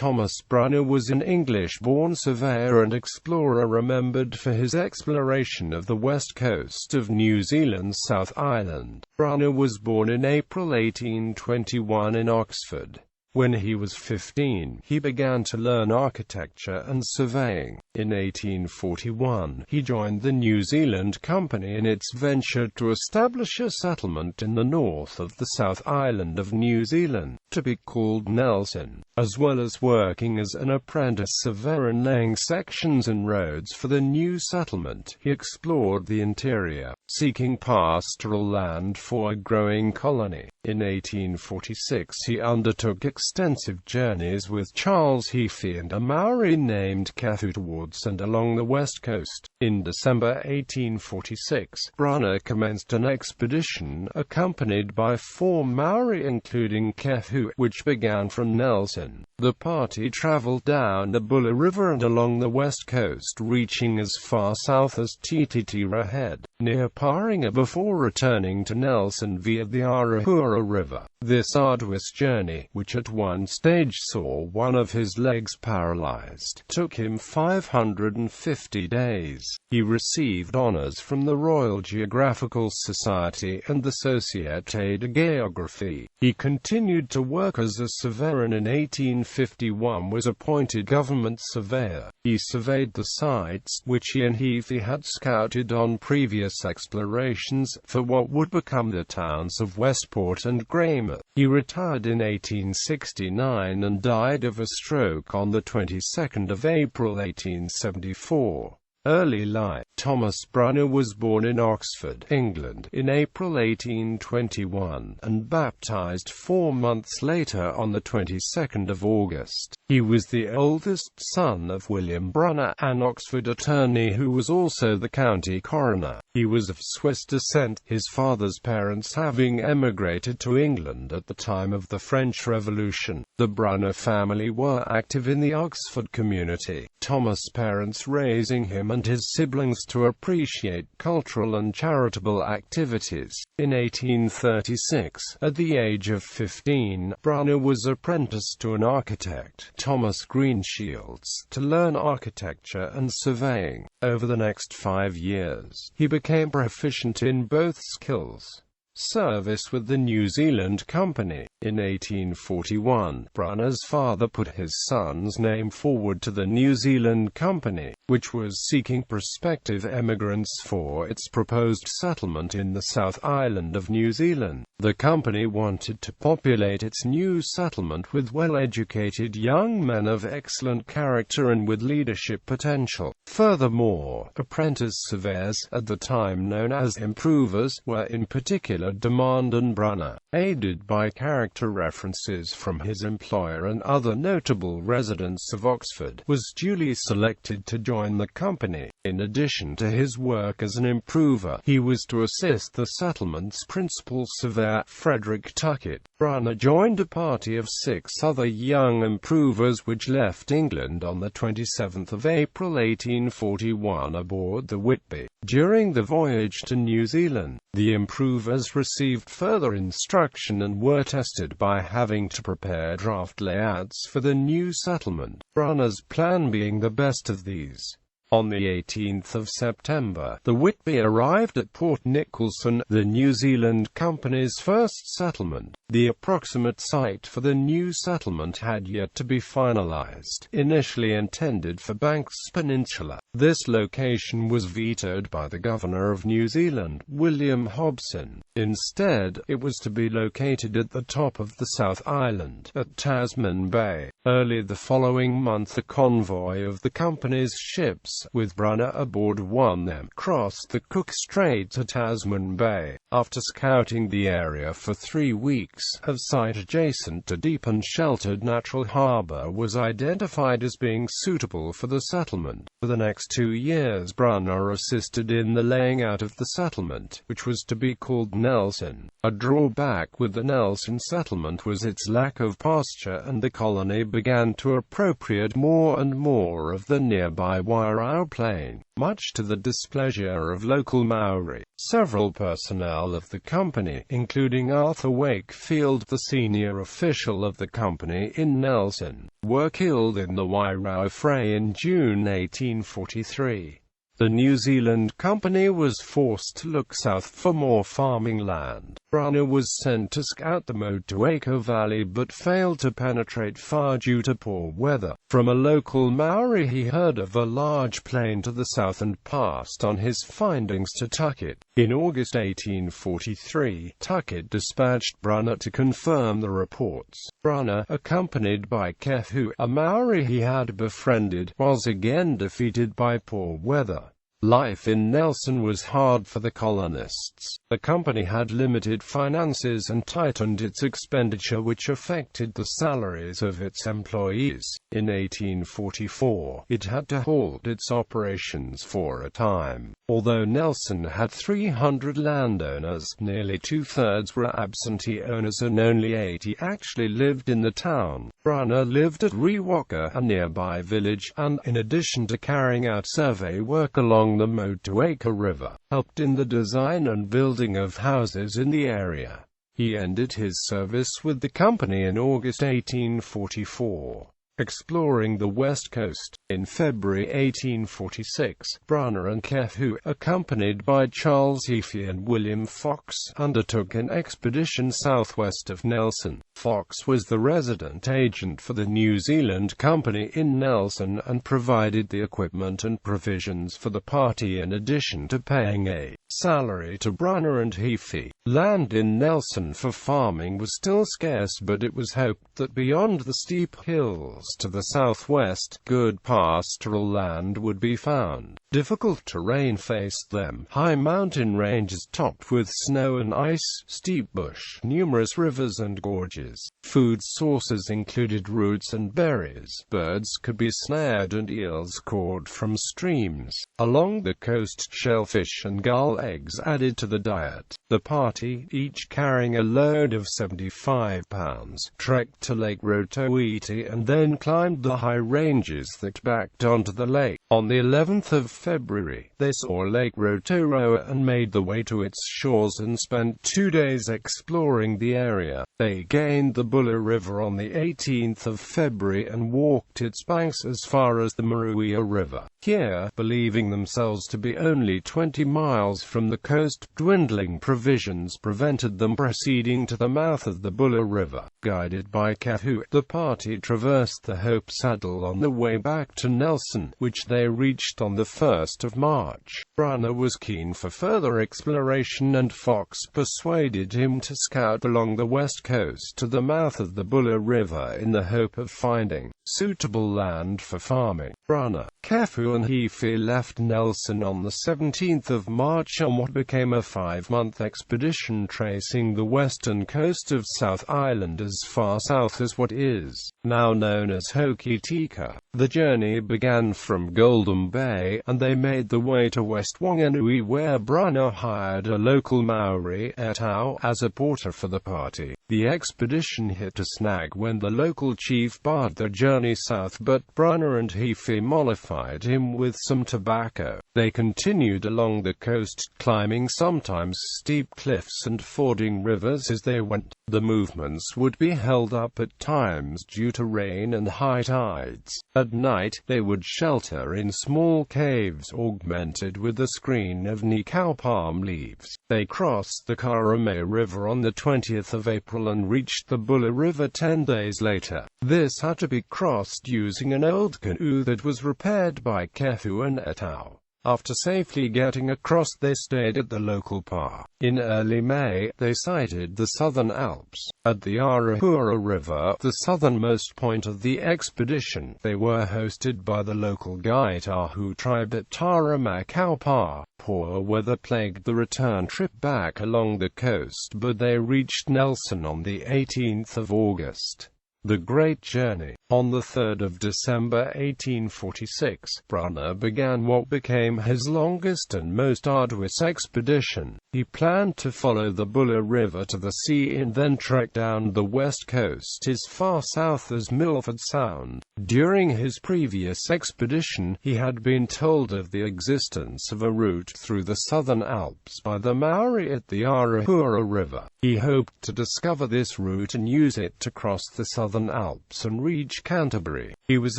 Thomas.Brunner was an English-born surveyor and explorer remembered for his exploration of the west coast of New Zealand's South Island. Brunner was born in April 1821 in Oxford. When he was 15, he began to learn architecture and surveying. In 1841, he joined the New Zealand Company in its venture to establish a settlement in the north of the South Island of New Zealand, to be called Nelson. As well as working as an apprentice surveyor and laying sections and roads for the new settlement, he explored the interior, seeking pastoral land for a growing colony. In 1846 he undertook extensive journeys with Charles Heafy and a Maori named Kathu towards and along the west coast. In December 1846, Brunner commenced an expedition, accompanied by 4 Maori including Kathu, which began from Nelson. The party travelled down the Buller River and along the west coast, reaching as far south as Tititira Head, near Paringa, before returning to Nelson via the Arahura River. This arduous journey, which at one stage saw one of his legs paralyzed, took him 550 days. He received honours from the Royal Geographical Society and the Société de Géographie. He continued to work as a surveyor and in 1851 was appointed government surveyor. He surveyed the sites which he and Heafy had scouted on previous explorations for what would become the towns of Westport and Greymouth. He retired in 1869 and died of a stroke on the 22nd of April 1874. Early life. Thomas.Brunner was born in Oxford, England, in April 1821, and baptized 4 months later on the 22nd of August. He was the oldest son of William Brunner, an Oxford attorney who was also the county coroner. He was of Swiss descent, his father's parents having emigrated to England at the time of the French Revolution. The Brunner family were active in the Oxford community, Thomas' parents raising him and his siblings to appreciate cultural and charitable activities. In 1836, at the age of 15, Brunner was apprenticed to an architect, Thomas Greenshields, to learn architecture and surveying. Over the next 5 years, he became proficient in both skills. Service with the New Zealand Company. In 1841, Brunner's father put his son's name forward to the New Zealand Company, which was seeking prospective emigrants for its proposed settlement in the South Island of New Zealand. The company wanted to populate its new settlement with well-educated young men of excellent character and with leadership potential. Furthermore, apprentice surveyors, at the time known as improvers, were in particular demand, and Brunner, aided by character references from his employer and other notable residents of Oxford, was duly selected to join the company. In addition to his work as an improver, he was to assist the settlement's principal surveyor, Frederick Tuckett. Brunner joined a party of 6 other young improvers which left England on the 27th of April 1841 aboard the Whitby. During the voyage to New Zealand, the improvers received further instruction and were tested by having to prepare draft layouts for the new settlement, Brunner's plan being the best of these. On the 18th of September, the Whitby arrived at Port Nicholson, the New Zealand Company's first settlement. The approximate site for the new settlement had yet to be finalized, initially intended for Banks Peninsula. This location was vetoed by the Governor of New Zealand, William Hobson. Instead, it was to be located at the top of the South Island, at Tasman Bay. Early the following month, a convoy of the company's ships, with Brunner aboard one of them, crossed the Cook Strait to Tasman Bay. After scouting the area for 3 weeks, a site adjacent to deep and sheltered natural harbour was identified as being suitable for the settlement. For the next 2 years, Brunner assisted in the laying out of the settlement, which was to be called Nelson. A drawback with the Nelson settlement was its lack of pasture, and the colony began to appropriate more and more of the nearby Wairau Plain, much to the displeasure of local Maori. Several personnel of the company, including Arthur Wakefield Coalfield, the senior official of the company in Nelson, were killed in the Wairau fray in June 1843. The New Zealand Company was forced to look south for more farming land. Brunner was sent to scout the Motueka Valley but failed to penetrate far due to poor weather. From a local Maori he heard of a large plain to the south and passed on his findings to Tuckett. In August 1843, Tuckett dispatched Brunner to confirm the reports. Brunner, accompanied by Kefu, a Maori he had befriended, was again defeated by poor weather. Life in Nelson was hard for the colonists. The company had limited finances and tightened its expenditure, which affected the salaries of its employees. In 1844, it had to halt its operations for a time. Although Nelson had 300 landowners, nearly two-thirds were absentee owners and only 80 actually lived in the town. Brunner lived at Rewaka, a nearby village, and, in addition to carrying out survey work along the Motueka River, helped in the design and building of houses in the area. He ended his service with the company in August 1844. Exploring the west coast. In February 1846, Brunner and Kefu, accompanied by Charles Heafy and William Fox, undertook an expedition southwest of Nelson. Fox was the resident agent for the New Zealand Company in Nelson and provided the equipment and provisions for the party in addition to paying a salary to Brunner and Heafy. Land in Nelson for farming was still scarce, but it was hoped that beyond the steep hills to the southwest, good pastoral land would be found. Difficult terrain faced them: high mountain ranges topped with snow and ice, steep bush, numerous rivers and gorges. Food sources included roots and berries. Birds could be snared and eels caught from streams. Along the coast, shellfish and gull eggs added to the diet. The party, each carrying a load of 75 pounds, trekked to Lake Rotoiti and then climbed the high ranges that backed onto the lake. On the 11th of February, they saw Lake Rotorua and made the way to its shores and spent 2 days exploring the area. They gained the Buller River on the 18th of February and walked its banks as far as the Maruia River. Here, believing themselves to be only 20 miles from the coast, dwindling provisions prevented them proceeding to the mouth of the Buller River. Guided by Kefu, the party traversed the Hope Saddle on the way back to Nelson, which they reached on the 1st of March. Brunner was keen for further exploration and Fox persuaded him to scout along the west coast to the mouth of the Buller River in the hope of finding suitable land for farming. Brunner, Kefu and Heafy left Nelson on the 17th of March on what became a 5-month expedition tracing the western coast of South Island as far south as what is now known as Hokitika. The journey began from Golden Bay, and they made the way to West Wanganui, where Brunner hired a local Maori, Etau, as a porter for the party. The expedition hit a snag when the local chief barred their journey south, but Brunner and Heafy mollified him with some tobacco. They continued along the coast, climbing sometimes steep cliffs and fording rivers as they went. The movements would be held up at times due to rain and high tides. At night, they would shelter in small caves augmented with a screen of nikau palm leaves. They crossed the Karame River on the 20th of April and reached the Buller River 10 days later. This had to be crossed using an old canoe that was repaired by Kefu and Etau. After safely getting across, they stayed at the local pa. In early May, they sighted the Southern Alps. At the Arahura River, the southernmost point of the expedition, they were hosted by the local Gaitahu tribe at Taramakaupā. Poor weather plagued the return trip back along the coast, but they reached Nelson on the 18th of August. The Great Journey. On the 3rd of December 1846, Brunner began what became his longest and most arduous expedition. He planned to follow the Buller River to the sea and then trek down the west coast as far south as Milford Sound. During his previous expedition, he had been told of the existence of a route through the Southern Alps by the Maori at the Arahura River. He hoped to discover this route and use it to cross the Southern Alps and reach Canterbury. He was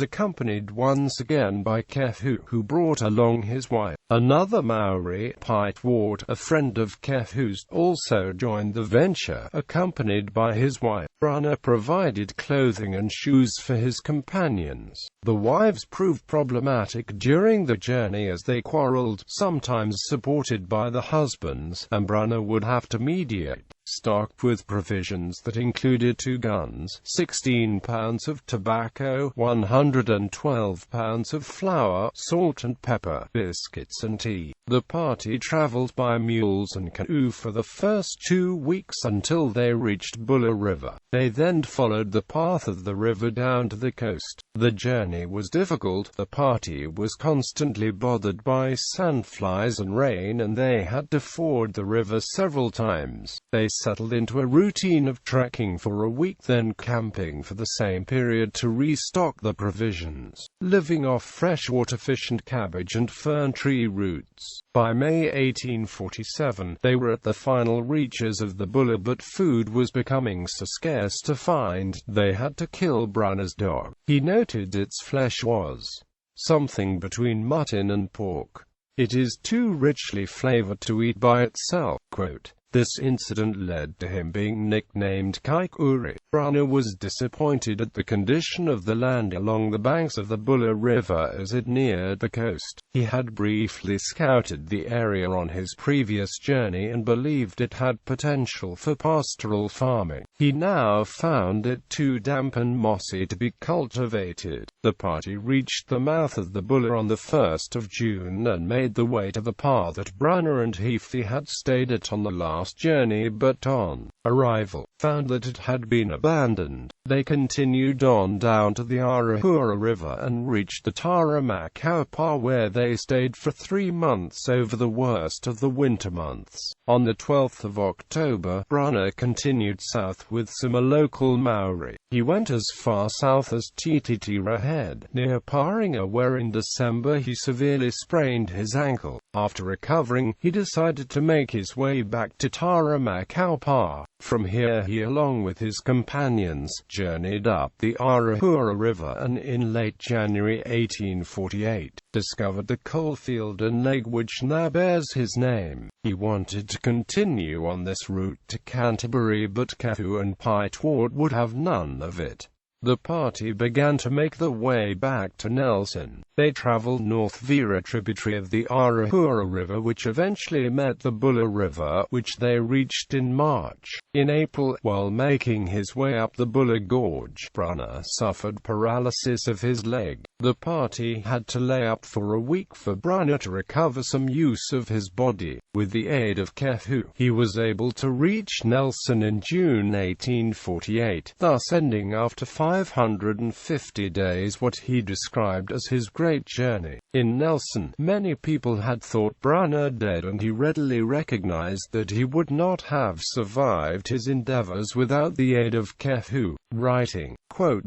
accompanied once again by Kefu, who brought along his wife. Another Maori, Ward, a friend of Kefu's, also joined the venture, accompanied by his wife. Brunner provided clothing and shoes for his companions. The wives proved problematic during the journey as they quarreled, sometimes supported by the husbands, and Brunner would have to mediate. Stocked with provisions that included 2 guns, 16 pounds of tobacco, 112 pounds of flour, salt and pepper, biscuits and tea. The party travelled by mules and canoe for the first 2 weeks until they reached Buller River. They then followed the path of the river down to the coast. The journey was difficult. The party was constantly bothered by sandflies and rain, and they had to ford the river several times. They settled into a routine of trekking for a week, then camping for the same period to restock the provisions, living off freshwater fish and cabbage and fern tree roots. By May 1847, they were at the final reaches of the Buller, but food was becoming so scarce to find, they had to kill Brunner's dog. He noted its flesh was something between mutton and pork. It is too richly flavored to eat by itself. Quote, this incident led to him being nicknamed Kaikuri. Brunner was disappointed at the condition of the land along the banks of the Buller River as it neared the coast. He had briefly scouted the area on his previous journey and believed it had potential for pastoral farming. He now found it too damp and mossy to be cultivated. The party reached the mouth of the Buller on the 1st of June and made the way to the path that Brunner and Heafy had stayed at on the last journey, but on arrival, found that it had been abandoned. They continued on down to the Arahura River and reached the Taramacaupa, where they stayed for 3 months over the worst of the winter months. On the 12th of October, Brunner continued south with some local Maori. He went as far south as Tititira Head, near Paringa, where in December he severely sprained his ankle. After recovering, he decided to make his way back to Taramacaupa. From here he, along with his companions, journeyed up the Arahura River and in late January 1848, discovered the Coalfield and lake which now bears his name. He wanted to continue on this route to Canterbury, but Kefu and Ward would have none of it. The party began to make their way back to Nelson. They traveled north via a tributary of the Arahura River which eventually met the Buller River, which they reached in March. In April, while making his way up the Buller Gorge, Brunner suffered paralysis of his leg. The party had to lay up for a week for Brunner to recover some use of his body. With the aid of Kefu, he was able to reach Nelson in June 1848, thus ending after 550 days what he described as his great journey. In Nelson, many people had thought Brunner dead, and he readily recognized that he would not have survived his endeavors without the aid of Kefu, writing, quote,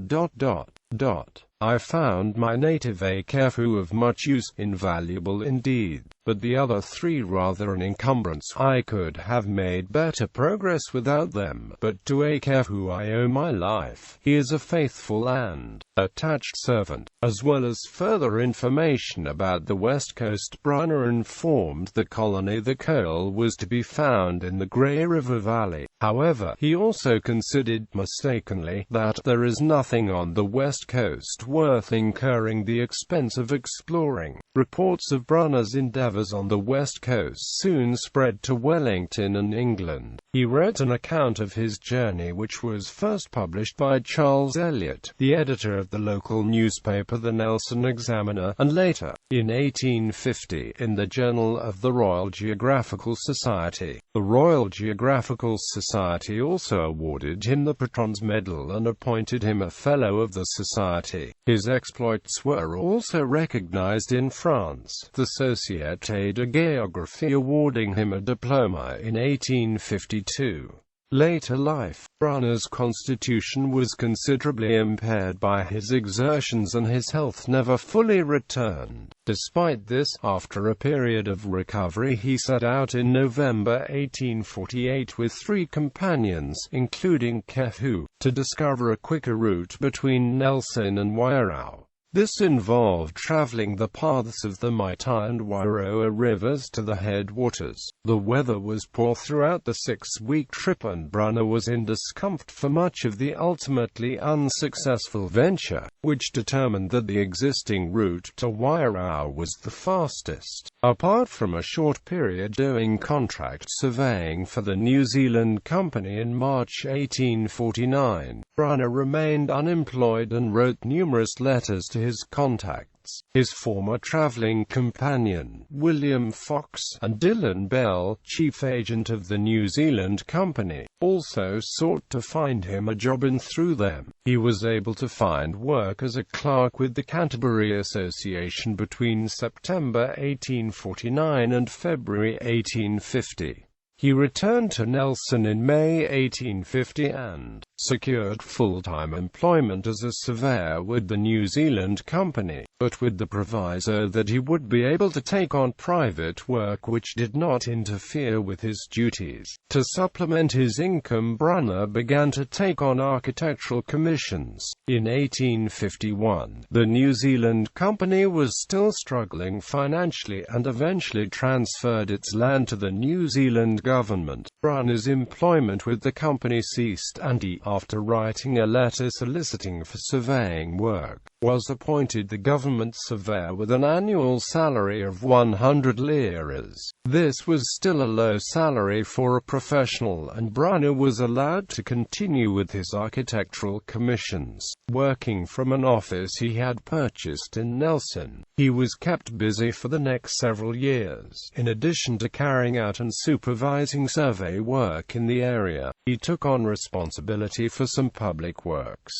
I found my native Kefu of much use, invaluable indeed, but the other 3 rather an encumbrance. I could have made better progress without them, but to Kefu I owe my life. He is a faithful and attached servant. As well as further information about the West Coast, Brunner informed the colony that coal was to be found in the Grey River Valley. However, he also considered mistakenly that there is nothing on the West Coast not worth incurring the expense of exploring. Reports of Brunner's endeavours on the west coast soon spread to Wellington and England. He wrote an account of his journey which was first published by Charles Eliot, the editor of the local newspaper The Nelson Examiner, and later, in 1850, in the Journal of the Royal Geographical Society. The Royal Geographical Society also awarded him the Patrons Medal and appointed him a Fellow of the Society. His exploits were also recognized in France, the Société de Géographie awarding him a diploma in 1852. Later life. Brunner's constitution was considerably impaired by his exertions and his health never fully returned. Despite this, after a period of recovery he set out in November 1848 with 3 companions, including Kehu, to discover a quicker route between Nelson and Wairau. This involved traveling the paths of the Maitai and Wairoa rivers to the headwaters. The weather was poor throughout the 6-week trip and Brunner was in discomfort for much of the ultimately unsuccessful venture, which determined that the existing route to Wairau was the fastest. Apart from a short period doing contract surveying for the New Zealand Company in March 1849, Brunner remained unemployed and wrote numerous letters to his contacts. His former travelling companion, William Fox, and Dillon Bell, chief agent of the New Zealand Company, also sought to find him a job and through them, he was able to find work as a clerk with the Canterbury Association between September 1849 and February 1850. He returned to Nelson in May 1850 and secured full-time employment as a surveyor with the New Zealand Company, but with the proviso that he would be able to take on private work which did not interfere with his duties. To supplement his income, Brunner began to take on architectural commissions. In 1851, the New Zealand Company was still struggling financially and eventually transferred its land to the New Zealand government. Brunner's employment with the company ceased and he, after writing a letter soliciting for surveying work, was appointed the government surveyor with an annual salary of 100 liras. This was still a low salary for a professional, and Brunner was allowed to continue with his architectural commissions, working from an office he had purchased in Nelson. He was kept busy for the next several years. In addition to carrying out and supervising survey work in the area, he took on responsibility for some public works.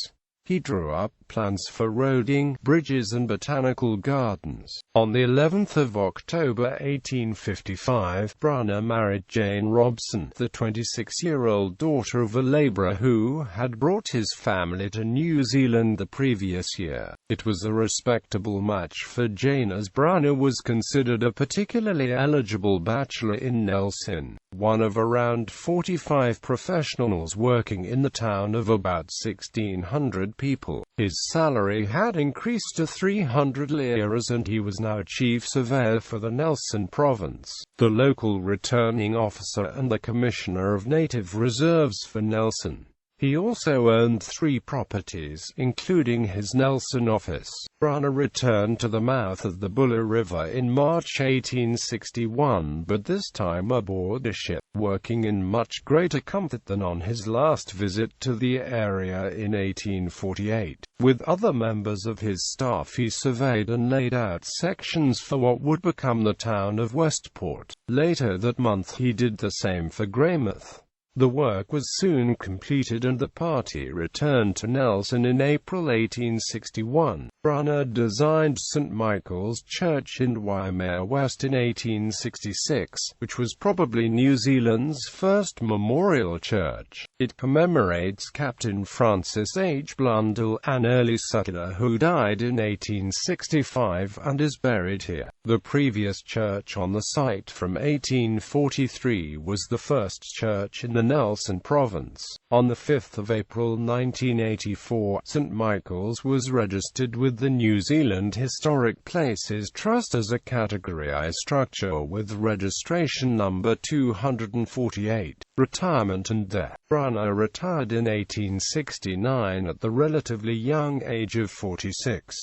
He drew up plans for roading, bridges and botanical gardens. On the 11th of October 1855, Brunner married Jane Robson, the 26-year-old daughter of a labourer who had brought his family to New Zealand the previous year. It was a respectable match for Jane as Brunner was considered a particularly eligible bachelor in Nelson, one of around 45 professionals working in the town of about 1,600 people. His salary had increased to 300 liras and he was now chief surveyor for the Nelson province, the local returning officer and the commissioner of native reserves for Nelson. He also owned 3 properties, including his Nelson office. Brunner returned to the mouth of the Buller River in March 1861, but this time aboard a ship, working in much greater comfort than on his last visit to the area in 1848. With other members of his staff he surveyed and laid out sections for what would become the town of Westport. Later that month he did the same for Greymouth. The work was soon completed and the party returned to Nelson in April 1861. Brunner designed St. Michael's Church in Waimea West in 1866, which was probably New Zealand's first memorial church. It commemorates Captain Francis H. Blundell, an early settler who died in 1865 and is buried here. The previous church on the site from 1843 was the first church in the Nelson Province. On 5 April 1984, St. Michael's was registered with the New Zealand Historic Places Trust as a Category I structure with registration number 248. Retirement and death. Brunner retired in 1869 at the relatively young age of 46.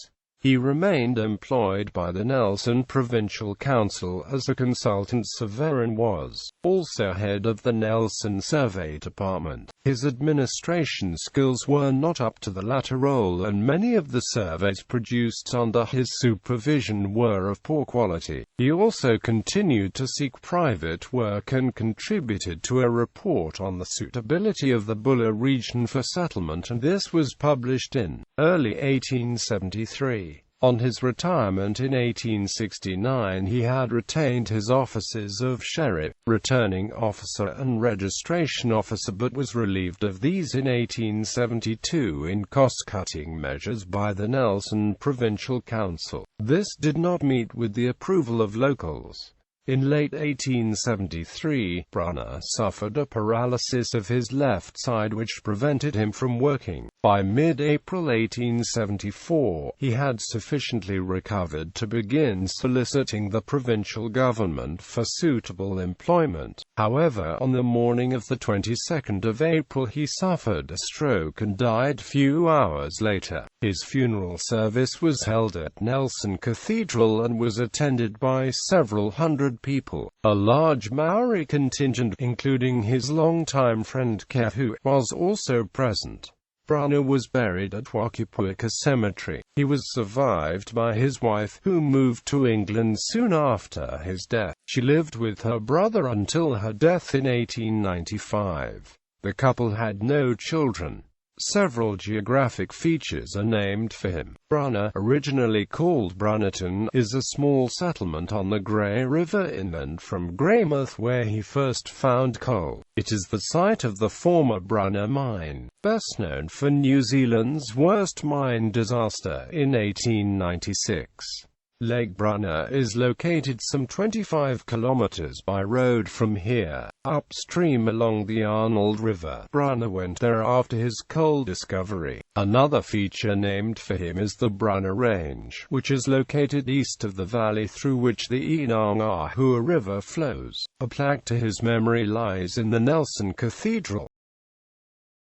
He remained employed by the Nelson Provincial Council as a consultant surveyor and was also head of the Nelson Survey Department. His administration skills were not up to the latter role, and many of the surveys produced under his supervision were of poor quality. He also continued to seek private work and contributed to a report on the suitability of the Buller region for settlement, and this was published in early 1873. On his retirement in 1869 he had retained his offices of sheriff, returning officer and registration officer, but was relieved of these in 1872 in cost-cutting measures by the Nelson Provincial Council. This did not meet with the approval of locals. In late 1873, Brunner suffered a paralysis of his left side which prevented him from working. By mid-April 1874, he had sufficiently recovered to begin soliciting the provincial government for suitable employment. However, on the morning of the 22nd of April he suffered a stroke and died few hours later. His funeral service was held at Nelson Cathedral and was attended by several hundred people. A large Maori contingent, including his longtime friend Kehu, was also present. Brunner was buried at Wakipuika Cemetery. He was survived by his wife, who moved to England soon after his death. She lived with her brother until her death in 1895. The couple had no children. Several geographic features are named for him. Brunner, originally called Brunnerton, is a small settlement on the Grey River inland from Greymouth where he first found coal. It is the site of the former Brunner mine, best known for New Zealand's worst mine disaster in 1896. Lake Brunner is located some 25 kilometers by road from here, upstream along the Arnold River. Brunner went there after his coal discovery. Another feature named for him is the Brunner Range, which is located east of the valley through which the Inangahua River flows. A plaque to his memory lies in the Nelson Cathedral.